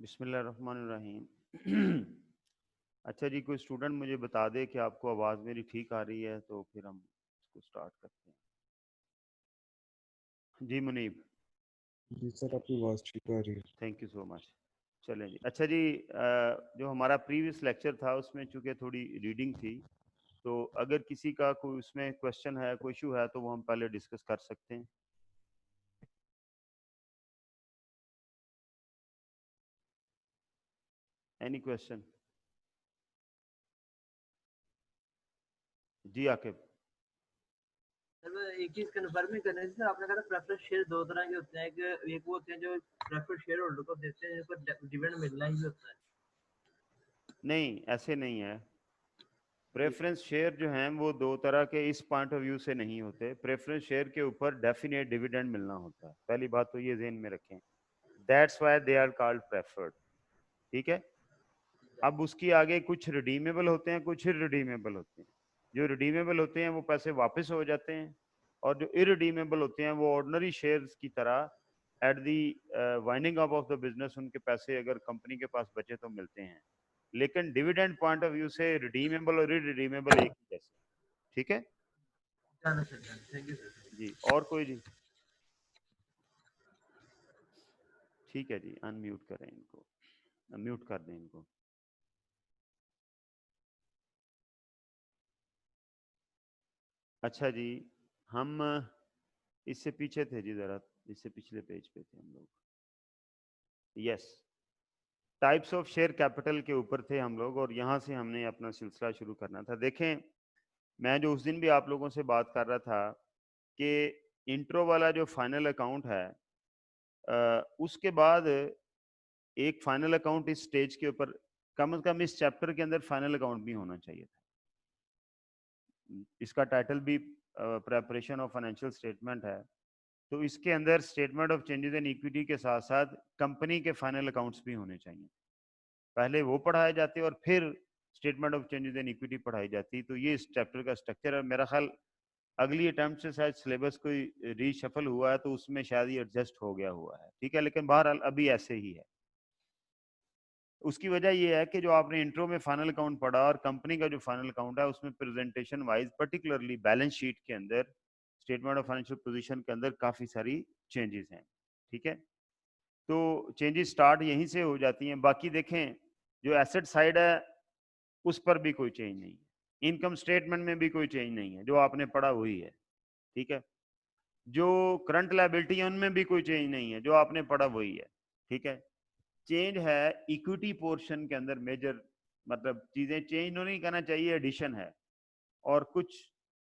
बिस्मिल्लाहिर्रहमानिर्रहीम। अच्छा जी, कोई स्टूडेंट मुझे बता दे कि आपको आवाज़ मेरी ठीक आ रही है, तो फिर हम इसको स्टार्ट करते हैं। जी मुनीब, जी सर, आपकी आवाज़ ठीक आ रही है। Thank you so much. चलें जी। अच्छा जी, जो हमारा प्रीवियस लेक्चर था उसमें चूँकि थोड़ी रीडिंग थी, तो अगर किसी का कोई उसमें क्वेश्चन है, कोई इशू है, तो वो हम पहले डिस्कस कर सकते हैं। Any question? जी आकिब। सर मैं एक चीज कंफर्म ही करनी थी सर, आपने कहा प्रेफरेंस शेयर दो तरह के होते हैं, एक वो होते हैं जो प्रेफरेंस शेयर होल्डर को देते हैं जिनको डिविडेंड मिलना ही होता है। नहीं, ऐसे नहीं है। जी प्रेफरेंस शेयर जो हैं वो दो तरह के इस पॉइंट ऑफ व्यू से नहीं होते। प्रेफरेंस शेयर के ऊपर डेफिनेट डिविडेंड मिलना होता है, पहली बात तो ये ज़हन में रखें। That's why they are called preferred. ठीक है। अब उसकी आगे कुछ रिडीमेबल होते हैं, कुछ इररिडीमेबल होते हैं। जो रिडीमेबल होते हैं वो पैसे वापस हो जाते हैं, और जो इररिडीमेबल होते हैं वो ऑर्डिनरी शेयर्स की तरह at the winding up of the business उनके पैसे अगर कंपनी के पास बचे तो मिलते हैं। लेकिन डिविडेंड पॉइंट ऑफ व्यू से रिडीमेबल और इररिडीमेबल एक ही जैसे। ठीक है जाना सर, थैंक यू सर। जी। और कोई जी? ठीक है जी, अनम्यूट करें इनको, म्यूट कर दें इनको। अच्छा जी, हम इससे पीछे थे जी, जरा इससे पिछले पेज पे थे हम लोग। Yes, types of share capital के ऊपर थे हम लोग, और यहाँ से हमने अपना सिलसिला शुरू करना था। देखें, मैं जो उस दिन भी आप लोगों से बात कर रहा था कि इंट्रो वाला जो फाइनल अकाउंट है, उसके बाद एक फाइनल अकाउंट इस स्टेज के ऊपर, कम से कम इस चैप्टर के अंदर फाइनल अकाउंट भी होना चाहिए था। इसका टाइटल भी प्रेपरेशन ऑफ फाइनेंशियल स्टेटमेंट है, तो इसके अंदर statement of changes in equity के साथ साथ कंपनी के फाइनल अकाउंट्स भी होने चाहिए। पहले वो पढ़ाए जाते और फिर statement of changes in equity पढ़ाई जाती। तो ये इस चैप्टर का स्ट्रक्चर है। मेरा ख्याल अगली अटेम्प्ट से शायद सिलेबस कोई रीशफल हुआ है, तो उसमें शायद ये एडजस्ट हो गया हुआ है। ठीक है, लेकिन बहरहाल अभी ऐसे ही है। उसकी वजह यह है कि जो आपने इंट्रो में फाइनल अकाउंट पढ़ा और कंपनी का जो फाइनल अकाउंट है उसमें presentation wise, particularly balance sheet के अंदर, स्टेटमेंट ऑफ फाइनेंशियल पोजीशन के अंदर काफ़ी सारी चेंजेस हैं। ठीक है, तो चेंजेस स्टार्ट यहीं से हो जाती हैं। बाकी देखें, जो एसेट साइड है उस पर भी कोई चेंज नहीं है, इनकम स्टेटमेंट में भी कोई चेंज नहीं है, जो आपने पढ़ा वही है। ठीक है, जो करंट लायबिलिटी है उनमें भी कोई चेंज नहीं है, जो आपने पढ़ा वही है। ठीक है, चेंज है इक्विटी पोर्शन के अंदर मेजर, मतलब चीजें चेंज तो नहीं करना चाहिए, एडिशन है, और कुछ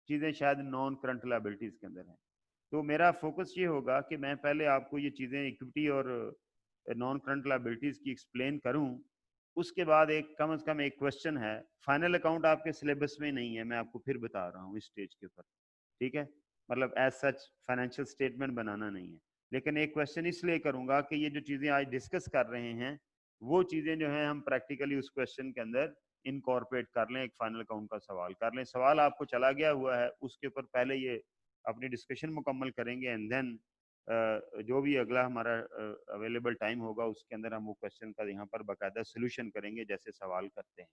चीजें शायद नॉन करंट लायबिलिटीज के अंदर हैं। तो मेरा फोकस ये होगा कि मैं पहले आपको ये चीजें इक्विटी और नॉन करंट लायबिलिटीज की एक्सप्लेन करूं। उसके बाद एक कम से कम एक क्वेश्चन है, फाइनल अकाउंट आपके सिलेबस में नहीं है, मैं आपको फिर बता रहा हूँ इस स्टेज के ऊपर। ठीक है, मतलब एज सच फाइनेंशियल स्टेटमेंट बनाना नहीं है, लेकिन एक क्वेश्चन इसलिए करूंगा कि ये जो चीज़ें आज डिस्कस कर रहे हैं वो चीज़ें जो हैं हम प्रैक्टिकली उस क्वेश्चन के अंदर इनकॉर्पोरेट कर लें, एक फाइनल अकाउंट का सवाल कर लें। सवाल आपको चला गया हुआ है, उसके ऊपर पहले ये अपनी डिस्कशन मुकम्मल करेंगे, एंड देन जो भी अगला हमारा अवेलेबल टाइम होगा उसके अंदर हम वो क्वेश्चन का यहाँ पर बाकायदा सोल्यूशन करेंगे जैसे सवाल करते हैं।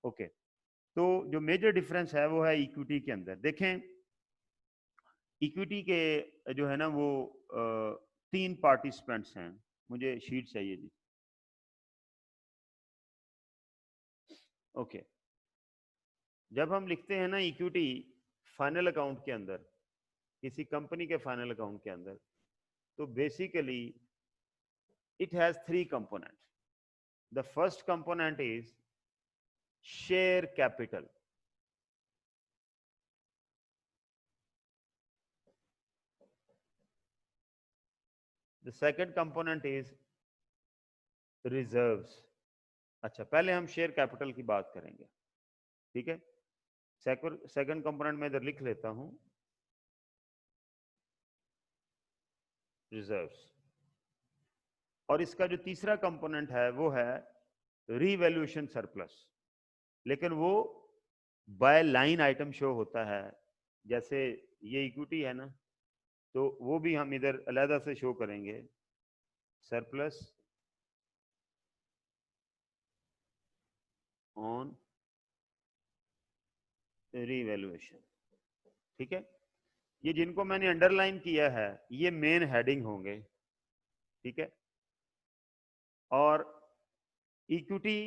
ओके, तो जो मेजर डिफरेंस है वो है इक्विटी के अंदर। देखें, इक्विटी के जो है ना वो तीन पार्टिसिपेंट्स हैं। मुझे शीट चाहिए जी। ओके, जब हम लिखते हैं ना इक्विटी फाइनल अकाउंट के अंदर, किसी कंपनी के फाइनल अकाउंट के अंदर, तो basically it has three component. The first component is share capital. The second component is reserves. अच्छा, पहले हम शेयर कैपिटल की बात करेंगे। ठीक है, सेकंड कंपोनेंट में इधर लिख लेता हूं, रिजर्व्स। और इसका जो तीसरा कंपोनेंट है वो है रीवैल्यूएशन सरप्लस, लेकिन वो बाय लाइन आइटम शो होता है। जैसे ये इक्विटी है ना, तो वो भी हम इधर अलहदा से शो करेंगे, सरप्लस ऑन रीवैल्यूएशन। ठीक है, ये जिनको मैंने अंडरलाइन किया है ये मेन हेडिंग होंगे। ठीक है, और इक्विटी,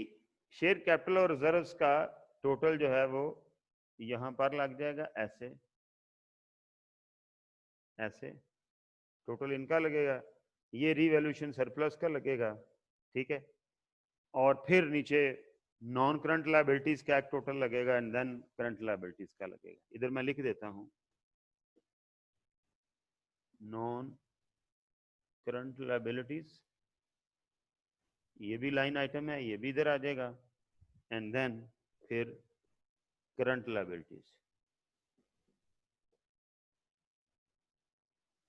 शेयर कैपिटल और रिजर्व्स का टोटल जो है वो यहां पर लग जाएगा, ऐसे ऐसे टोटल इनका लगेगा, ये रीवैल्यूएशन सरप्लस का लगेगा। ठीक है, और फिर नीचे नॉन करंट लायबिलिटीज का एक टोटल लगेगा एंड देन करंट लायबिलिटीज का लगेगा। इधर मैं लिख देता हूं, नॉन करंट लायबिलिटीज, ये भी लाइन आइटम है, ये भी इधर आ जाएगा, एंड देन फिर करंट लायबिलिटीज,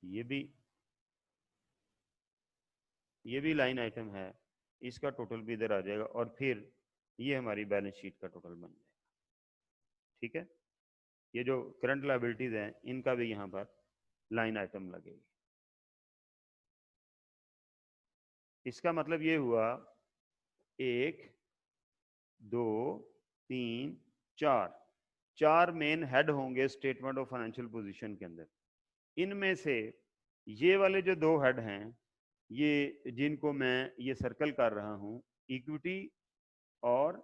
ये भी लाइन आइटम है, इसका टोटल भी इधर आ जाएगा, और फिर ये हमारी बैलेंस शीट का टोटल बन जाएगा। ठीक है, ये जो करंट लायबिलिटीज हैं इनका भी यहाँ पर लाइन आइटम लगेगी। इसका मतलब ये हुआ 1 2 3 4, 4 मेन हेड होंगे स्टेटमेंट ऑफ फाइनेंशियल पोजीशन के अंदर। इनमें से ये वाले जो 2 हेड हैं, ये जिनको मैं ये सर्कल कर रहा हूं, इक्विटी और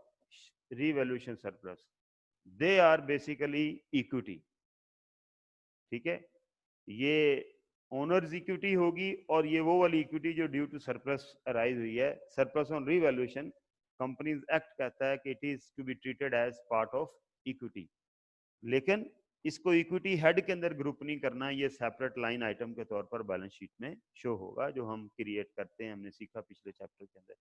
revaluation surplus, they are basically equity. ठीक है, ये ओनर्स इक्विटी होगी, और ये वो वाली इक्विटी जो ड्यू टू सरप्लस अराइज हुई है। Surplus on revaluation companies act कहता है कि it is to be treated as part of equity, लेकिन इसको इक्विटी हेड के अंदर ग्रुप नहीं करना, ये सेपरेट लाइन आइटम के तौर पर बैलेंस शीट में शो होगा, जो हम क्रिएट करते हैं, हमने सीखा पिछले चैप्टर के अंदर।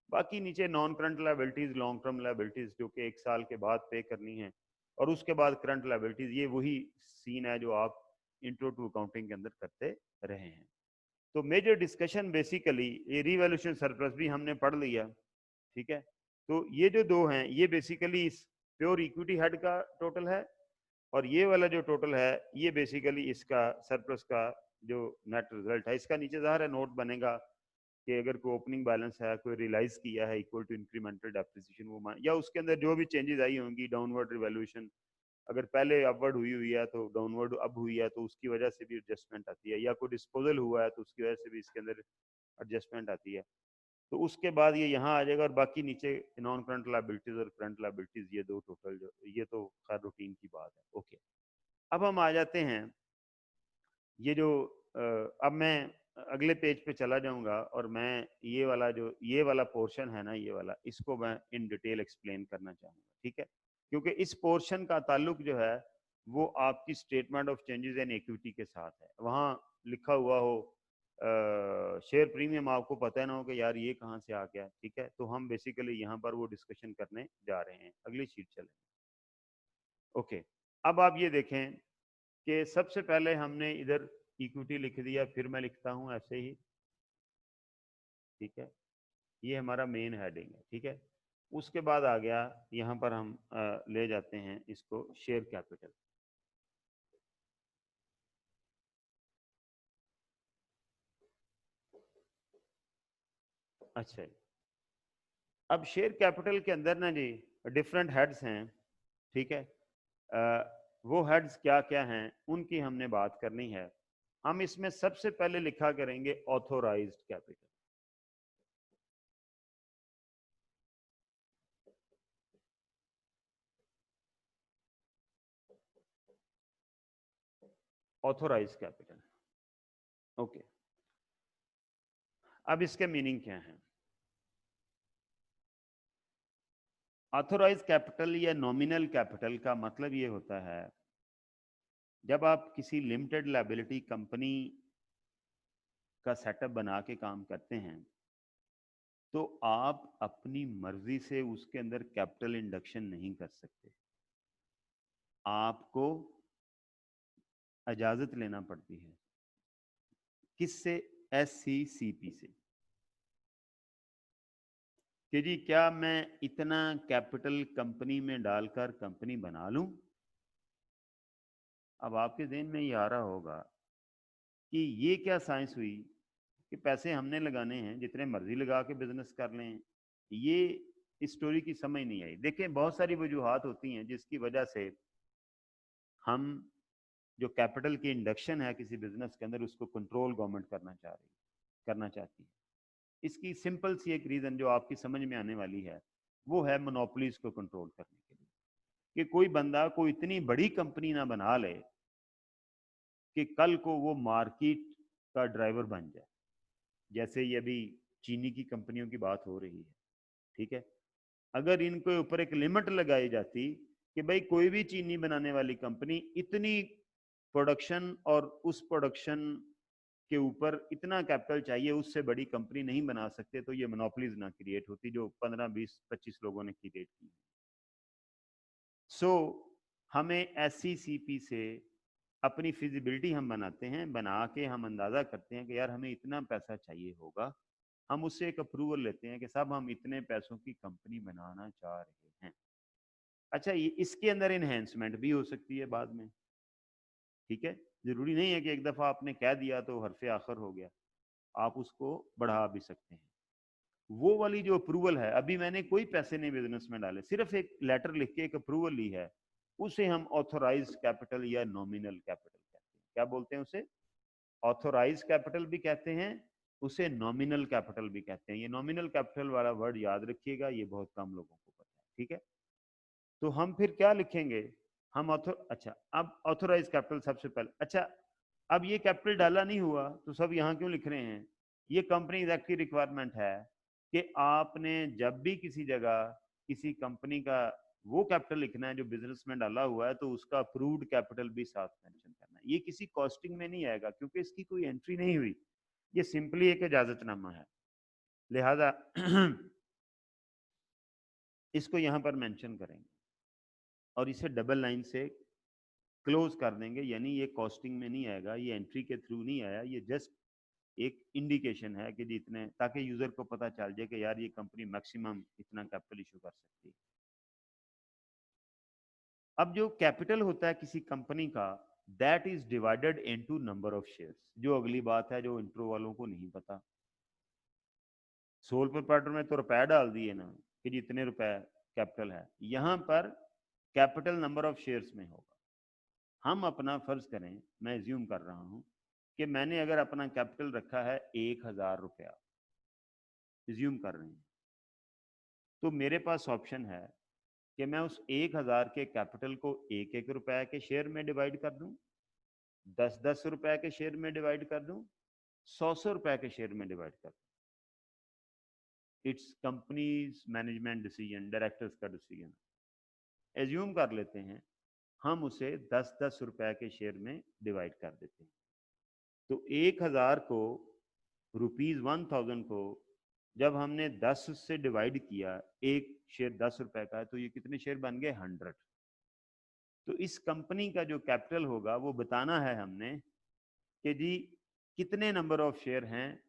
बाकी नीचे non current liabilities, long term liabilities जो कि 1 साल के बाद पे करनी है, और उसके बाद करंट लायबिलिटीज, ये वही सीन है जो आप इंट्रो टू अकाउंटिंग के अंदर करते रहे हैं। तो मेजर डिस्कशन बेसिकली ये रीवैल्यूएशन सरप्लस भी हमने पढ़ लिया। ठीक है, तो ये जो 2 हैं ये बेसिकली इस प्योर इक्विटी हेड का टोटल है, और ये वाला जो टोटल है ये बेसिकली इसका सरप्लस का जो नेट रिजल्ट है। इसका नीचे ज़ाहिर है नोट बनेगा कि अगर कोई ओपनिंग बैलेंस है, कोई रियलाइज किया है इक्वल टू इंक्रीमेंटल डेप्रिसिएशन, वो या उसके अंदर जो भी चेंजेस आई होंगी, डाउनवर्ड रिवैल्यूएशन अगर पहले अपवर्ड हुई है तो डाउनवर्ड अब हुई है तो उसकी वजह से भी एडजस्टमेंट आती है, या कोई डिस्पोजल हुआ है तो उसकी वजह से भी इसके अंदर एडजस्टमेंट आती है। तो उसके बाद ये यहाँ आ जाएगा, और बाकी नीचे नॉन करंट लायबिलिटीज और करंट लायबिलिटीज, ये 2 टोटल जो, ये तो खैर रूटीन की बात है। ओके, अब हम आ जाते हैं ये जो अब मैं अगले पेज पे चला जाऊंगा, और मैं ये वाला पोर्शन है ना, ये वाला, इसको मैं इन डिटेल एक्सप्लेन करना चाहूंगा। ठीक है, क्योंकि इस पोर्शन का ताल्लुक जो है वो आपकी statement of changes in equity के साथ है। वहाँ लिखा हुआ हो शेयर प्रीमियम, आपको पता है ना हो कि यार ये कहाँ से आ गया। ठीक है, तो हम बेसिकली यहाँ पर वो डिस्कशन करने जा रहे हैं। अगली शीट चलें। ओके, अब आप ये देखें कि सबसे पहले हमने इधर इक्विटी लिख दिया, फिर मैं लिखता हूं ऐसे ही। ठीक है, ये हमारा मेन हेडिंग है। ठीक है, उसके बाद आ गया यहाँ पर हम ले जाते हैं इसको शेयर कैपिटल। अच्छा, अब शेयर कैपिटल के अंदर ना जी डिफरेंट हेड्स हैं। ठीक है, वो हेड्स क्या क्या हैं उनकी हमने बात करनी है। हम इसमें सबसे पहले लिखा करेंगे authorised capital. Authorised capital, okay. अब इसके मीनिंग क्या है? ऑथोराइज कैपिटल या नॉमिनल कैपिटल का मतलब ये होता है, जब आप किसी लिमिटेड लायबिलिटी कंपनी का सेटअप बना के काम करते हैं, तो आप अपनी मर्जी से उसके अंदर कैपिटल इंडक्शन नहीं कर सकते। आपको इजाजत लेना पड़ती है। किससे? SCCP से, कि जी क्या मैं इतना कैपिटल कंपनी में डालकर कंपनी बना लूं? अब आपके ज़हन में ये आ रहा होगा कि ये क्या साइंस हुई कि पैसे हमने लगाने हैं, जितने मर्जी लगा के बिजनेस कर लें। ये इस स्टोरी की समझ नहीं आई। देखें बहुत सारी वजूहात होती हैं जिसकी वजह से हम जो कैपिटल की इंडक्शन है किसी बिजनेस के अंदर उसको कंट्रोल गवर्नमेंट करना चाहती है। इसकी सिंपल सी एक रीजन जो आपकी समझ में आने वाली है वो है मोनोपोलीज को कंट्रोल करने के लिए, कि कोई बंदा कोई इतनी बड़ी कंपनी ना बना ले कि कल को वो मार्केट का ड्राइवर बन जाए। जैसे ये अभी चीनी की कंपनियों की बात हो रही है, ठीक है, अगर इनके ऊपर एक लिमिट लगाई जाती कि भाई कोई भी चीनी बनाने वाली कंपनी इतनी प्रोडक्शन और उस प्रोडक्शन के ऊपर इतना कैपिटल चाहिए, उससे बड़ी कंपनी नहीं बना सकते, तो ये मोनोपोलीज ना क्रिएट होती जो 15, 20, 25 लोगों ने क्रिएट की। सो हमें SCCP से अपनी फिजिबिलिटी हम बनाते हैं, बना के हम अंदाजा करते हैं कि यार हमें इतना पैसा चाहिए होगा, हम उससे एक अप्रूवल लेते हैं कि साहब हम इतने पैसों की कंपनी बनाना चाह रहे हैं। अच्छा, ये इसके अंदर इन्हेंसमेंट भी हो सकती है बाद में, ठीक है, जरूरी नहीं है कि एक दफा आपने कह दिया तो हरफे आखिर हो गया, आप उसको बढ़ा भी सकते हैं। वो वाली जो अप्रूवल है, अभी मैंने कोई पैसे नहीं बिजनेस में डाले, सिर्फ एक लेटर लिख के एक अप्रूवल ली है, उसे हम ऑथोराइज कैपिटल या नॉमिनल कैपिटल कहते हैं। क्या बोलते हैं उसे? ऑथोराइज कैपिटल भी कहते हैं, उसे नॉमिनल कैपिटल भी कहते हैं। ये नॉमिनल कैपिटल वाला वर्ड याद रखिएगा, ये बहुत कम लोगों को पता है, ठीक है। तो हम फिर क्या लिखेंगे, हम अच्छा, अब ऑथोराइज कैपिटल सबसे पहले। अच्छा, अब ये कैपिटल डाला नहीं हुआ तो सब यहाँ क्यों लिख रहे हैं? ये कंपनी एक्ट की रिक्वायरमेंट है कि आपने जब भी किसी जगह किसी कंपनी का वो कैपिटल लिखना है जो बिजनेस में डाला हुआ है, तो उसका अप्रूव्ड कैपिटल भी साथ मेंशन करना है। ये किसी कॉस्टिंग में नहीं आएगा क्योंकि इसकी कोई एंट्री नहीं हुई, ये सिंपली एक इजाजतनामा है, लिहाजा इसको यहाँ पर मेंशन करेंगे और इसे डबल लाइन से क्लोज कर देंगे, यानी ये कॉस्टिंग में नहीं आएगा, ये एंट्री के थ्रू नहीं आया, ये जस्ट एक इंडिकेशन है कि जितने, ताकि यूजर को पता चल जाए कि यार ये कंपनी मैक्सिमम इतना कैपिटल इशू कर सकती है। अब जो कैपिटल होता है किसी कंपनी का, that is divided into number of shares. जो अगली बात है जो इंट्रो वालों को नहीं पता, सोल प्रोप्राइटर में तो रुपए डाल दिए ना कि जितने रुपए कैपिटल है, यहां पर कैपिटल नंबर ऑफ शेयर्स में होगा। हम अपना फर्ज करें, मैं एज्यूम कर रहा हूं कि मैंने अगर अपना कैपिटल रखा है 1000 रुपया, एज्यूम कर रहे हैं, तो मेरे पास ऑप्शन है कि मैं उस 1000 के कैपिटल को 1-1 रुपए के शेयर में डिवाइड कर दूं, 10-10 रुपए के शेयर में डिवाइड कर दूं, 100-100 रुपए के शेयर में डिवाइड कर दूं। It's companies management decision, directors का डिसीजन। एज्यूम कर लेते हैं हम उसे 10-10 रुपए के शेयर में डिवाइड कर देते हैं, तो 1000 को, ₹1000 को जब हमने 10 से डिवाइड किया, एक शेयर 10 रुपए का है, तो ये कितने शेयर बन गए? 100। तो इस कंपनी का जो कैपिटल होगा वो बताना है हमने कि जी कितने नंबर ऑफ शेयर हैं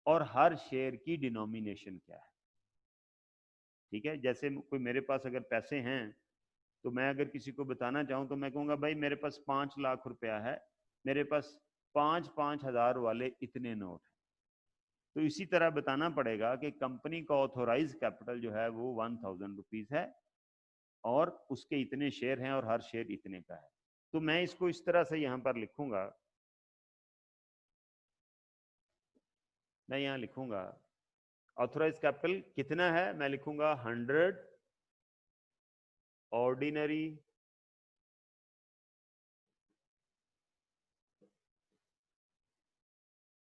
और हर शेयर की डिनोमिनेशन क्या है, ठीक है। जैसे कोई मेरे पास अगर पैसे हैं तो मैं अगर किसी को बताना चाहूँ तो मैं कहूँगा भाई मेरे पास 5 लाख रुपया है, मेरे पास 5-5 हजार वाले इतने नोट हैं। तो इसी तरह बताना पड़ेगा कि कंपनी का ऑथोराइज कैपिटल जो है वो 1000 रुपीज है और उसके इतने शेयर हैं और हर शेयर इतने का है। तो मैं इसको इस तरह से यहाँ पर लिखूंगा, मैं यहाँ लिखूंगा ऑथोराइज कैपिटल कितना है, मैं लिखूंगा 100 ऑर्डिनरी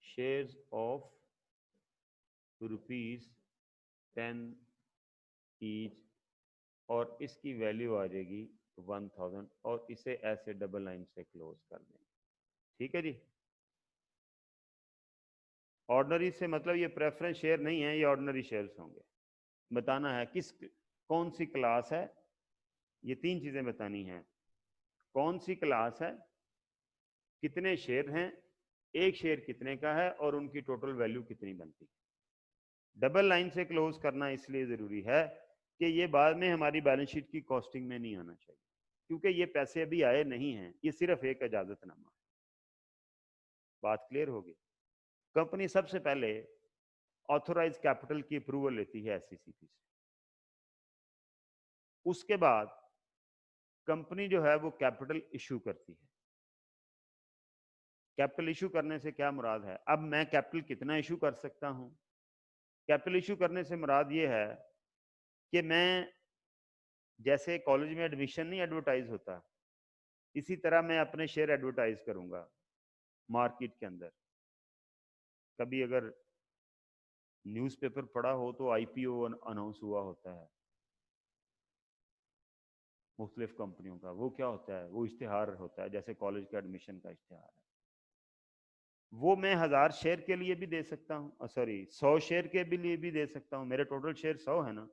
शेयर्स ऑफ ₹10 ईच, और इसकी वैल्यू आ जाएगी 1000, और इसे ऐसे डबल लाइन से क्लोज कर देंगे, ठीक है जी। ऑर्डिनरी से मतलब ये प्रेफरेंस शेयर नहीं है, ये ऑर्डिनरी शेयर्स होंगे। बताना है किस, कौन सी क्लास है, ये 3 चीजें बतानी हैं। कौन सी क्लास है, कितने शेयर हैं, एक शेयर कितने का है, और उनकी टोटल वैल्यू कितनी बनती है। डबल लाइन से क्लोज करना इसलिए जरूरी है कि ये बाद में हमारी बैलेंस शीट की कॉस्टिंग में नहीं आना चाहिए, क्योंकि ये पैसे अभी आए नहीं हैं, ये सिर्फ एक इजाजतनामा है। बात क्लियर होगी। कंपनी सबसे पहले ऑथोराइज कैपिटल की अप्रूवल लेती है SCCP से, उसके बाद कंपनी जो है वो कैपिटल इशू करती है। कैपिटल इशू करने से क्या मुराद है? अब मैं कैपिटल कितना इशू कर सकता हूं? कैपिटल इशू करने से मुराद ये है कि मैं, जैसे कॉलेज में एडमिशन नहीं एडवर्टाइज होता, इसी तरह मैं अपने शेयर एडवर्टाइज करूंगा मार्केट के अंदर। कभी अगर न्यूज़पेपर पढ़ा हो तो आईपीओ अनाउंस हुआ होता है मुख्तलिफ कंपनियों का। वो क्या होता है? वो इश्तिहार होता है, जैसे कॉलेज का एडमिशन का इश्तिहार है। वो मैं 1000 शेयर के लिए भी दे सकता हूँ, सॉरी 100 शेयर के भी लिए भी दे सकता हूँ। मेरे टोटल शेयर 100 है ना,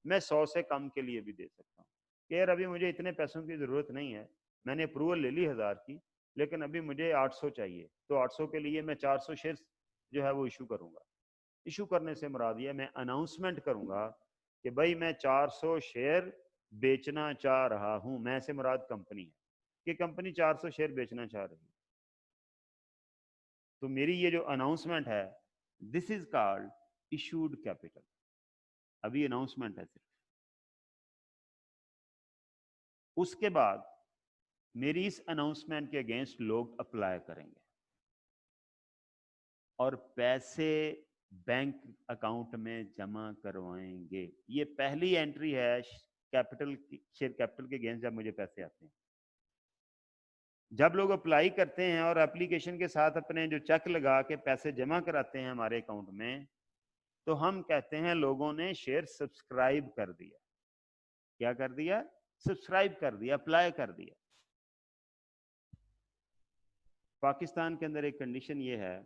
मैं 100 से कम के लिए भी दे सकता हूँ कि यार अभी मुझे इतने पैसों की ज़रूरत नहीं है, मैंने अप्रूवल ले ली 1000 की, लेकिन अभी मुझे 800 चाहिए, तो 800 के लिए मैं 400 शेयर जो है वो इशू करूँगा। इशू करने से मुराद ये मैं अनाउंसमेंट करूँगा कि भाई मैं 400 शेयर बेचना चाह रहा हूँ। मैं से मुराद कंपनी है कि कंपनी 400 शेयर बेचना चाह रही है। तो मेरी ये जो अनाउंसमेंट है, this is called issued capital. अभी अनाउंसमेंट है सिर्फ। उसके बाद मेरी इस अनाउंसमेंट के अगेंस्ट लोग अप्लाई करेंगे और पैसे बैंक अकाउंट में जमा करवाएंगे। ये पहली एंट्री है कैपिटल, शेयर कैपिटल के अगेंस्ट जब मुझे पैसे आते हैं। जब लोग अप्लाई करते हैं और एप्लीकेशन के साथ अपने जो चेक लगा के पैसे जमा कराते हैं हमारे अकाउंट में, तो हम कहते हैं लोगों ने शेयर सब्सक्राइब कर दिया। क्या कर दिया? सब्सक्राइब कर दिया, अप्लाई कर दिया। पाकिस्तान के अंदर एक कंडीशन ये है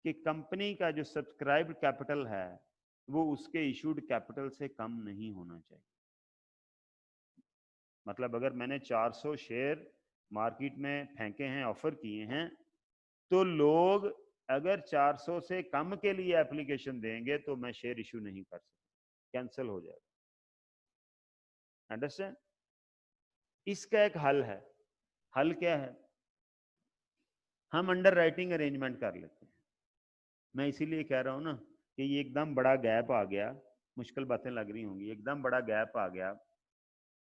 कि कंपनी का जो सब्सक्राइब्ड कैपिटल है वो उसके इशूड कैपिटल से कम नहीं होना चाहिए। मतलब अगर मैंने 400 शेयर मार्केट में फेंके हैं, ऑफर किए हैं, तो लोग अगर 400 से कम के लिए एप्लीकेशन देंगे तो मैं शेयर इशू नहीं कर सकता, कैंसिल हो जाएगा। अंडरस्टैंड? इसका एक हल है। हल क्या है? हम अंडर राइटिंग अरेंजमेंट कर लेते हैं। मैं इसीलिए कह रहा हूं ना कि ये एकदम बड़ा गैप आ गया, मुश्किल बातें लग रही होंगी, एकदम बड़ा गैप आ गया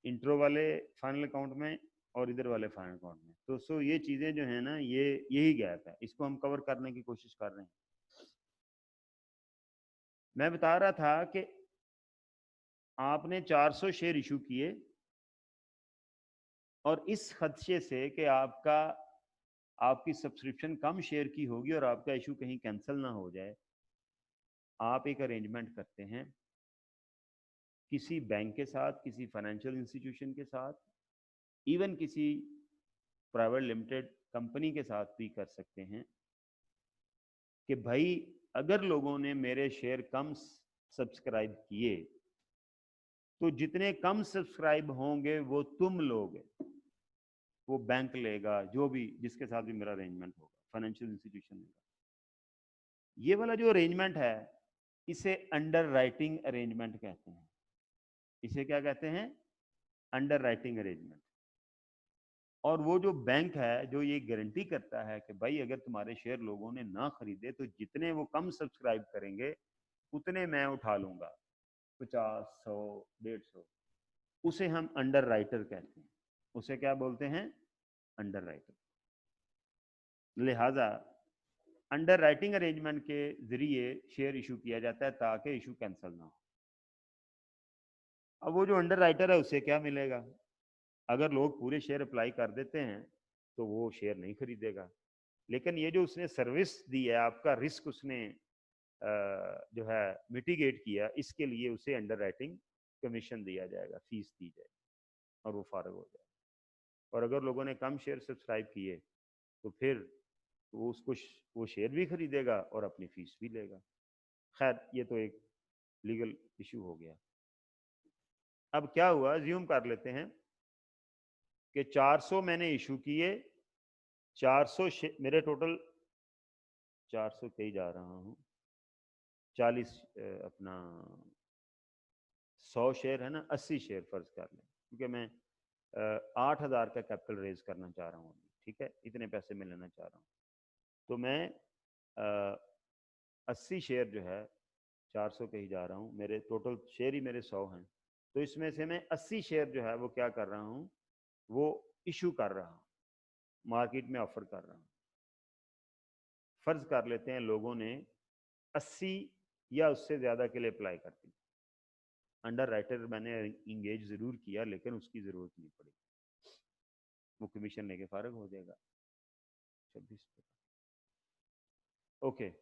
इंट्रो वाले फाइनल अकाउंट में और इधर वाले फाइनल अकाउंट में। तो सो ये चीजें जो है ना, ये यही गैप है, इसको हम कवर करने की कोशिश कर रहे हैं। मैं बता रहा था कि आपने 400 शेयर इशू किए और इस खदशे से कि आपकी सब्सक्रिप्शन कम शेयर की होगी और आपका इशू कहीं कैंसिल ना हो जाए, आप एक अरेंजमेंट करते हैं किसी बैंक के साथ, किसी फाइनेंशियल इंस्टीट्यूशन के साथ, इवन किसी प्राइवेट लिमिटेड कंपनी के साथ भी कर सकते हैं कि भाई अगर लोगों ने मेरे शेयर कम सब्सक्राइब किए तो जितने कम सब्सक्राइब होंगे वो तुम लोगे, वो बैंक लेगा, जो भी जिसके साथ भी मेरा अरेंजमेंट होगा, फाइनेंशियल इंस्टीट्यूशन लेगा। ये वाला जो अरेंजमेंट है इसे अंडर राइटिंग अरेंजमेंट कहते हैं। इसे क्या कहते हैं? Under writing arrangement. और वो जो बैंक है जो ये गारंटी करता है कि भाई अगर तुम्हारे शेयर लोगों ने ना खरीदे तो जितने वो कम सब्सक्राइब करेंगे उतने मैं उठा लूंगा, 50, 100, 150, उसे हम अंडर राइटर कहते हैं। उसे क्या बोलते हैं? Under writer. लिहाजा अंडर राइटिंग अरेंजमेंट के जरिए शेयर इशू किया जाता है ताकि इशू कैंसिल ना हो। अब वो जो अंडर राइटर है उसे क्या मिलेगा? अगर लोग पूरे शेयर अप्लाई कर देते हैं तो वो शेयर नहीं खरीदेगा, लेकिन ये जो उसने सर्विस दी है, आपका रिस्क उसने जो है मिटिगेट किया, इसके लिए उसे अंडर राइटिंग कमीशन दिया जाएगा, फीस दी जाएगी और वो फारग हो जाएगा। और अगर लोगों ने कम शेयर सब्सक्राइब किए तो फिर वो उसको वो शेयर भी खरीदेगा और अपनी फीस भी लेगा। खैर ये तो एक लीगल इशू हो गया। अब क्या हुआ, ज्यूम कर लेते हैं कि 400 मैंने इशू किए, 400 मेरे टोटल 400 कहीं जा रहा हूँ, 40 अपना 100 शेयर है ना, 80 शेयर फर्ज कर लें, क्योंकि मैं 8000 का कैपिटल रेज करना चाह रहा हूँ। ठीक है, इतने पैसे मैं लेना चाह रहा हूँ, तो मैं 80 शेयर जो है 400 के ही जा रहा हूँ। मेरे टोटल शेयर ही मेरे 100 हैं, तो इसमें से मैं 80 शेयर जो है वो क्या कर रहा हूँ, वो इशू कर रहा हूँ, मार्केट में ऑफर कर रहा हूँ। फर्ज कर लेते हैं लोगों ने 80 या उससे ज़्यादा के लिए अप्लाई कर दी, अंडर राइटर मैंने इंगेज ज़रूर किया लेकिन उसकी ज़रूरत नहीं पड़ी, वो कमीशन लेके फारग हो जाएगा। 26 ओके।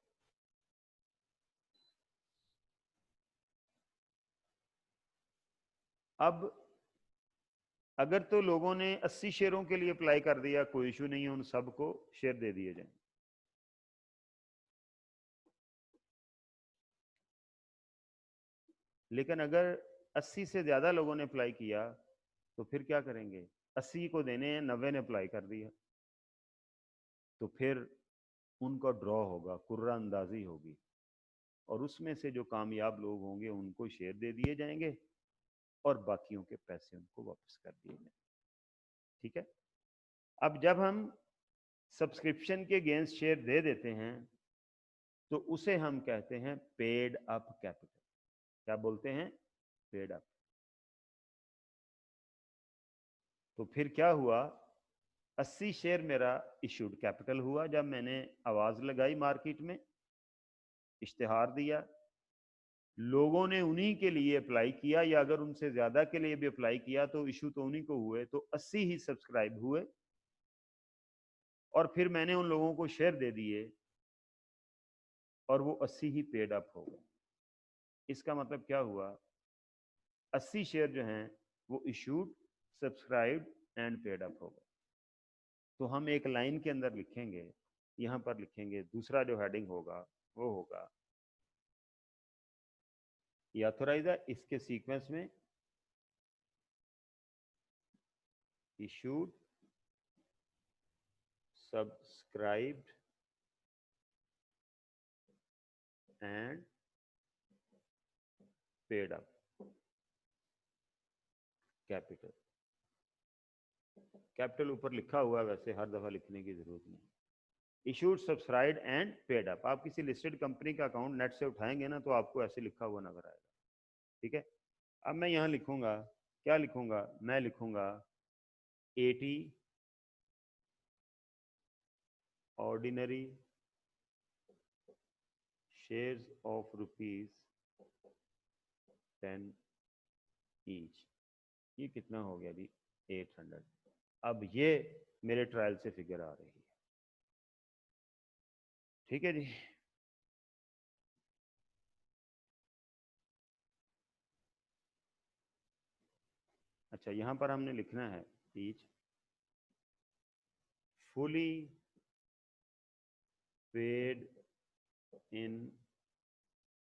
अब अगर तो लोगों ने 80 शेयरों के लिए अप्लाई कर दिया, कोई इशू नहीं है, उन सबको शेयर दे दिए जाए। लेकिन अगर 80 से ज्यादा लोगों ने अप्लाई किया तो फिर क्या करेंगे? 80 को देने हैं, 90 ने अप्लाई कर दिया, तो फिर उनका ड्रॉ होगा, कुर्रा अंदाजी होगी, और उसमें से जो कामयाब लोग होंगे उनको शेयर दे दिए जाएंगे और बाकियों के पैसे उनको वापस कर दिए जाएंगे। ठीक है। अब जब हम सब्सक्रिप्शन के अगेंस्ट शेयर दे देते हैं तो उसे हम कहते हैं पेड अप कैपिटल। क्या बोलते हैं? Paid up. तो फिर क्या हुआ? 80 शेयर मेरा इशूड कैपिटल हुआ जब मैंने आवाज लगाई, मार्केट में इश्तिहार दिया, लोगों ने उन्हीं के लिए अप्लाई किया, या अगर उनसे ज्यादा के लिए भी अप्लाई किया तो इशू तो उन्हीं को हुए, तो 80 ही सब्सक्राइब हुए और फिर मैंने उन लोगों को शेयर दे दिए और वो 80 ही पेड अप हो गए। इसका मतलब क्या हुआ? 80 शेयर जो हैं वो issued, subscribed and paid up हो गए। तो हम एक लाइन के अंदर लिखेंगे, यहां पर लिखेंगे, दूसरा जो हेडिंग होगा वो होगा ये ऑथराइजर, इसके सीक्वेंस में issued, subscribed and paid up capital. Capital ऊपर लिखा हुआ है, वैसे हर दफा लिखने की जरूरत नहीं। Issued, subscribed and paid up. आप किसी लिस्टेड कंपनी का अकाउंट नेट से उठाएंगे ना तो आपको ऐसे लिखा हुआ नजर आएगा। ठीक है। अब मैं यहां लिखूंगा, क्या लिखूंगा? मैं लिखूंगा 80 ऑर्डिनरी शेयर्स ऑफ ₹10 ईच। ये कितना हो गया जी? 800। अब ये मेरे ट्रायल से फिगर आ रही है। ठीक है जी। अच्छा, यहां पर हमने लिखना है each fully paid in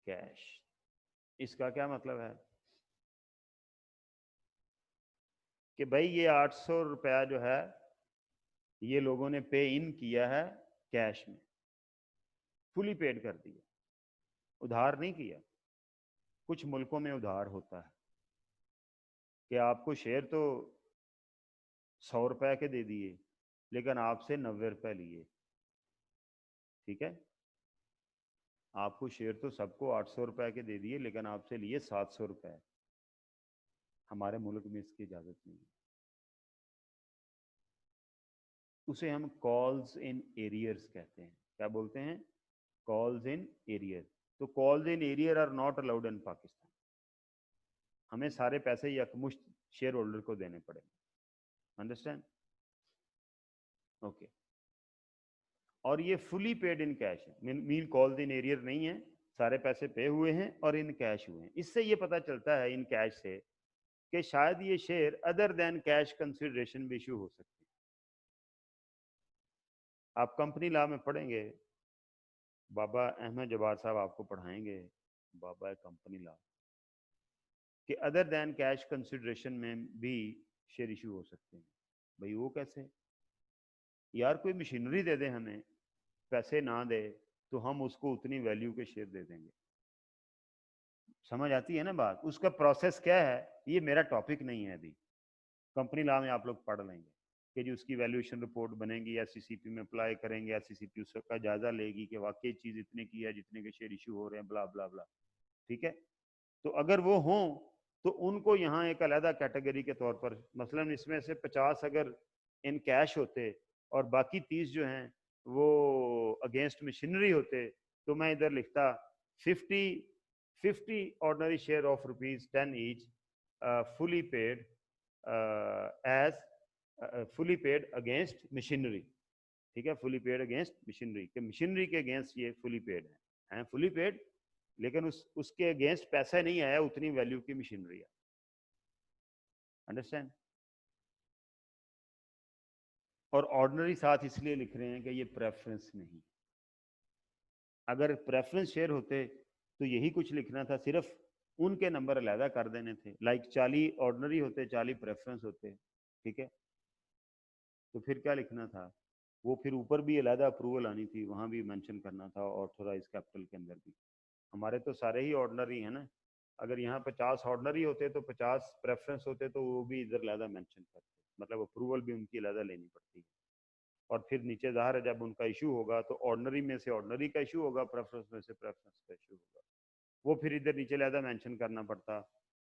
cash. इसका क्या मतलब है कि भाई ये 800 रुपया जो है ये लोगों ने पे इन किया है कैश में, फुली पेड कर दिया, उधार नहीं किया। कुछ मुल्कों में उधार होता है कि आपको शेयर तो 100 रुपए के दे दिए लेकिन आपसे 90 रुपए लिए। ठीक है। आपको शेयर तो सबको 800 रुपए के दे दिए लेकिन आपसे लिए 700 रुपए। हमारे मुल्क में इसकी इजाजत नहीं है। उसे हम कॉल्स इन एरियर्स कहते हैं। क्या बोलते हैं? Calls in arrear. तो calls in arrear are not allowed in Pakistan. हमें सारे पैसे यकमुश्त शेयर होल्डर को देने पड़ेंगे। अंडरस्टैंड? ओके। और ये फुली पेड इन कैश है, मीन कॉल्स इन एरियर नहीं है, सारे पैसे पे हुए हैं और इन कैश हुए हैं। इससे ये पता चलता है इन कैश से कि शायद ये share other than cash consideration भी इशू हो सकते हैं। आप कंपनी लॉ में पढ़ेंगे, बाबा अहमद जब्बार साहब आपको पढ़ाएंगे बाबा कंपनी लॉ, कि अदर देन कैश कंसिडरेशन में भी शेयर इशू हो सकते हैं। भाई वो कैसे? यार कोई मशीनरी दे दे हमें, पैसे ना दे तो हम उसको उतनी वैल्यू के शेयर दे देंगे। समझ आती है ना बात? उसका प्रोसेस क्या है ये मेरा टॉपिक नहीं है अभी, कंपनी लॉ में आप लोग पढ़ लेंगे कि जी उसकी वैल्यूएशन रिपोर्ट बनेगी, एससीसीपी में अप्लाई करेंगे, एससीसीपी उसका जायजा लेगी कि वाकई चीज इतने की है जितने के शेयर इशू हो रहे हैं, ब्ला ब्ला ब्ला। ठीक है। तो अगर वो हो तो उनको यहाँ एक अलहदा कैटेगरी के तौर पर, मसलन इसमें से 50 अगर इन कैश होते और बाकी 30 जो हैं वो अगेंस्ट मशीनरी होते, तो मैं इधर लिखता 50 ordinary share of ₹10 each fully paid as fully paid against machinery। ठीक है, fully paid against machinery, कि मशीनरी के अगेंस्ट ये fully paid हैं fully paid, लेकिन उसके अगेंस्ट पैसा नहीं आया, उतनी वैल्यू की मशीनरी है। अंडरस्टैंड? और ऑर्डिनरी साथ इसलिए लिख रहे हैं कि ये प्रेफरेंस नहीं, अगर प्रेफरेंस शेयर होते तो यही कुछ लिखना था, सिर्फ उनके नंबर अलहदा कर देने थे। लाइक 40 ऑर्डिनरी होते, 40 प्रेफरेंस होते, ठीक है, तो फिर क्या लिखना था? वो फिर ऊपर भी अलहदा अप्रूवल आनी थी, वहां भी मेंशन करना था ऑथोराइज कैपिटल के अंदर भी। हमारे तो सारे ही ऑर्डिनरी है ना, अगर यहाँ 50 ऑर्डिनरी होते तो 50 प्रेफरेंस होते तो वो भी इधर अलहदा मेंशन करते, मतलब अप्रूवल भी उनकी अलहदा लेनी पड़ती है। और फिर नीचे ज़ाहिर है जब उनका इशू होगा तो ऑर्डिनरी में से ऑर्डिनरी का इशू होगा, प्रेफरेंस में से प्रेफरेंस का इशू होगा, वो फिर इधर नीचे अलहदा मेंशन करना पड़ता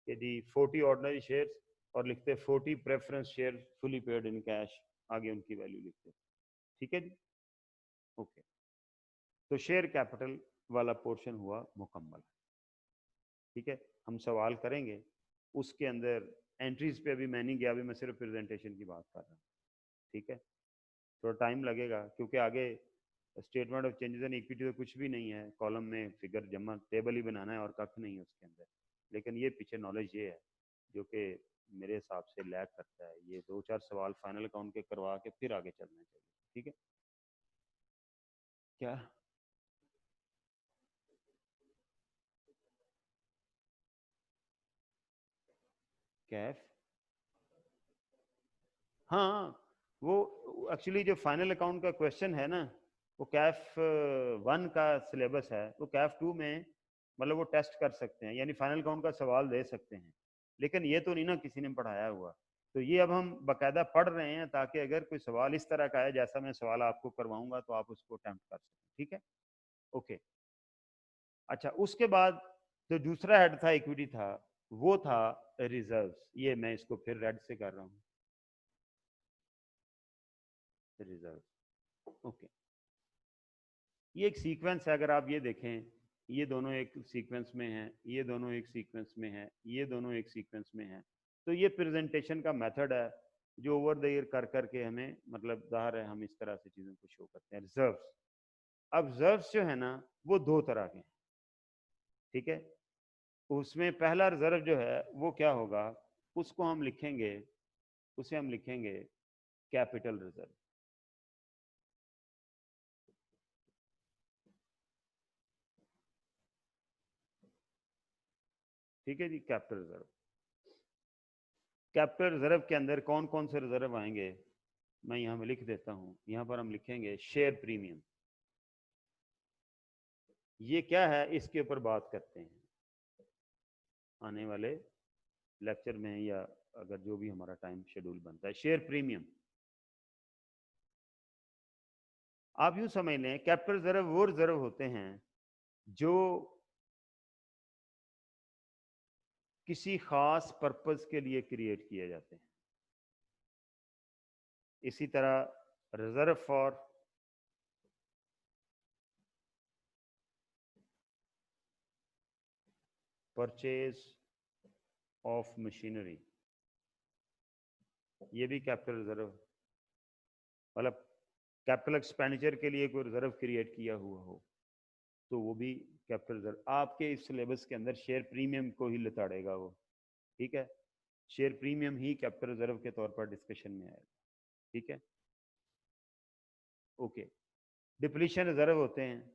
कि जी 40 ऑर्डिनरी शेयर्स और लिखते 40 preference share fully paid in cash, आगे उनकी वैल्यू लिखते। ठीक है जी, ओके। तो शेयर कैपिटल वाला पोर्शन हुआ मुकम्मल। ठीक है, हम सवाल करेंगे उसके अंदर एंट्रीज पे अभी मैं नहीं गया, अभी मैं सिर्फ प्रेजेंटेशन की बात कर रहा हूँ। ठीक है, थोड़ा टाइम लगेगा क्योंकि आगे statement of changes in equity तो कुछ भी नहीं है, कॉलम में फिगर जमा टेबल ही बनाना है और कख नहीं है उसके अंदर। लेकिन ये पीछे नॉलेज ये है जो कि मेरे हिसाब से लैग करता है, ये 2-4 सवाल फाइनल अकाउंट के करवा के फिर आगे चलना चाहिए। ठीक है, क्या कैफ? हाँ, वो एक्चुअली जो फाइनल अकाउंट का क्वेश्चन है ना, वो कैफ 1 का सिलेबस है, वो कैफ 2 में मतलब वो टेस्ट कर सकते हैं, यानी फाइनल अकाउंट का सवाल दे सकते हैं, लेकिन ये तो नहीं ना किसी ने पढ़ाया हुआ। तो ये अब हम बाकायदा पढ़ रहे हैं ताकि अगर कोई सवाल इस तरह का है जैसा मैं सवाल आपको करवाऊंगा तो आप उसको अटेम्प्ट कर सकें। ठीक है, ओके। अच्छा, उसके बाद जो दूसरा हेड था इक्विटी था, वो था रिजर्व्स। ये मैं इसको फिर रेड से कर रहा हूँ, रिजर्व। ओके, ये एक सीक्वेंस है, अगर आप ये देखें, ये दोनों एक सीक्वेंस में हैं, ये दोनों एक सीक्वेंस में हैं, ये दोनों एक सीक्वेंस में हैं। तो ये प्रेजेंटेशन का मेथड है जो ओवर द ईयर कर करके हमें, मतलब ज़ाहिर है हम इस तरह से चीज़ों को शो करते हैं। रिजर्व्स, अब रिजर्व्स जो है ना वो दो तरह के हैं। ठीक है, उसमें पहला रिजर्व जो है वो क्या होगा, उसको हम लिखेंगे, उसे हम लिखेंगे कैपिटल रिजर्व। ठीक है जी, कैपिटल रिजर्व। कैपिटल रिजर्व के अंदर कौन कौन से रिजर्व आएंगे मैं यहाँ पे लिख देता हूँ। यहाँ पर हम लिखेंगे शेयर प्रीमियम। ये क्या है इसके ऊपर बात करते हैं आने वाले लेक्चर में, या अगर जो भी हमारा टाइम शेड्यूल बनता है। शेयर प्रीमियम आप यूं समझ लें, कैपिटल रिजर्व वो रिजर्व होते हैं जो किसी खास पर्पस के लिए क्रिएट किए जाते हैं। इसी तरह reserve for purchase of machinery, ये भी कैपिटल रिजर्व, मतलब कैपिटल एक्सपेंडिचर के लिए कोई रिजर्व क्रिएट किया हुआ हो तो वो भी कैपिटल रिजर्व। आपके इस सिलेबस के अंदर शेयर प्रीमियम को ही लताड़ेगा वो। ठीक है, शेयर प्रीमियम ही कैपिटल रिजर्व के तौर पर डिस्कशन में आएगा। ठीक है, ओके। डिप्लीशन रिजर्व होते हैं,